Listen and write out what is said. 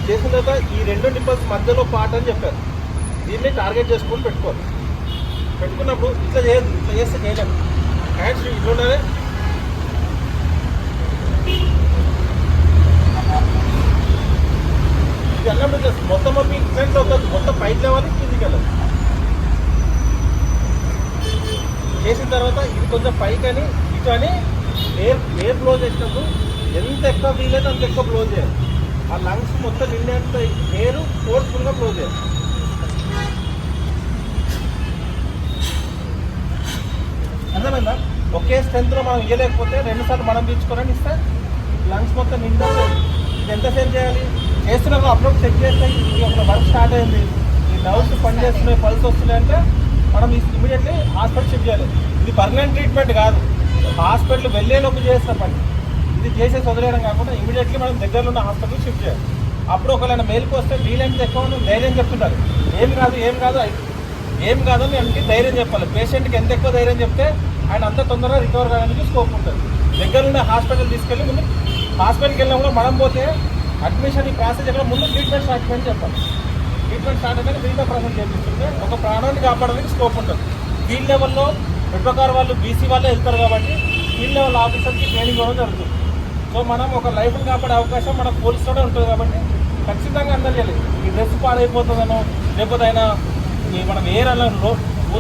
చేసిన తర్వాత ఈ 2 నిప్పల్స్ మధ్యలో పార్ట్ అని చెప్పారు. దీన్ని టార్గెట్ చేసుకొని పెట్టుకోవాలి. పెట్టుకున్నప్పుడు ఇట్లా చేయదు, ఇట్లా చేస్తే చేయలేము. హ్యాండ్స్ ఇట్లా ఉండాలి. ఇది అన్నప్పుడు మొత్తం మీ ఇట్లా వద్దు, మొత్తం పైకి లేవాలి, కిందికి వెళ్ళాలి. చేసిన తర్వాత ఇది కొంచెం పైకి అని ఇటు అని ఎయిర్ బ్లో చేసినప్పుడు ఎంత ఎక్కువ వీలైతే అంత ఎక్కువ బ్లో చేయాలి. ఆ లంగ్స్ మొత్తం నిండేంత ఎయిర్ ఫోర్స్ఫుల్గా బ్లో చేయాలి. అర్థమైందా? ఒకే స్ట్రెంత్లో మనం ఇవ్వలేకపోతే 2 సార్లు మనం తీర్చుకోవాలని ఇస్తే లంగ్స్ మొత్తం నిండా ఇది ఎంతసేపు చేయాలి? చేస్తున్నప్పుడు అప్పుడప్పుడు చెక్ చేస్తాయి. ఇది ఒక వర్క్ స్టార్ట్ అయింది, ఈ నర్వ్స్ పని చేస్తున్నాయి, పల్స్ వస్తున్నాయి అంటే మనం ఇమీడియట్లీ హాస్పిటల్ షిఫ్ట్ చేయాలి. ఇది పర్మనెంట్ ట్రీట్మెంట్ కాదు, హాస్పిటల్ వెళ్ళేలోపు చేసిన పని. ఇది చేసేసి వదిలేయడం కాకుండా ఇమీడియట్లీ మనం దగ్గరలో ఉన్న హాస్పిటల్ షిఫ్ట్ చేయాలి. అప్పుడు ఒకవేళ మేలుకు వస్తే వీలైనంత ఎక్కువ ధైర్యం చెప్తుంటారు. ఏం కాదని అంటే ధైర్యం చెప్పాలి. పేషెంట్కి ఎంత ఎక్కువ ధైర్యం చెప్తే ఆయన అంత తొందరగా రికవర్ కావడానికి స్కోప్ ఉంటుంది. దగ్గరుండే హాస్పిటల్ తీసుకెళ్ళి ముందు హాస్పిటల్కి వెళ్ళినప్పుడు మనం పోతే అడ్మిషన్ ఈ ప్రాసెస్ ఎక్కడ ముందు ట్రీట్మెంట్ స్టార్ట్ చేయని చెప్పాలి. ట్రీట్మెంట్ స్టార్ట్ అయితే మిగతా ప్రాసెస్ చేపిస్తుంటే ఒక ప్రాణాన్ని కాపాడడానికి స్కోప్ ఉంటుంది. ఫీల్డ్ లెవెల్లో విప్లకార్ వాళ్ళు బీసీ వాళ్ళే వెళ్తారు కాబట్టి ఫీల్డ్ లెవెల్ ఆఫీసర్కి ట్రైనింగ్ ఇవ్వడం జరుగుతుంది. సో మనం ఒక లైఫ్ని కాపాడే అవకాశం మన పోలీసులోనే ఉంటుంది కాబట్టి ఖచ్చితంగా అందరు చేయాలి. ఈ డ్రెస్ పాడైపోతుందనో లేకపోతే అయినా మనం ఏ రన్లో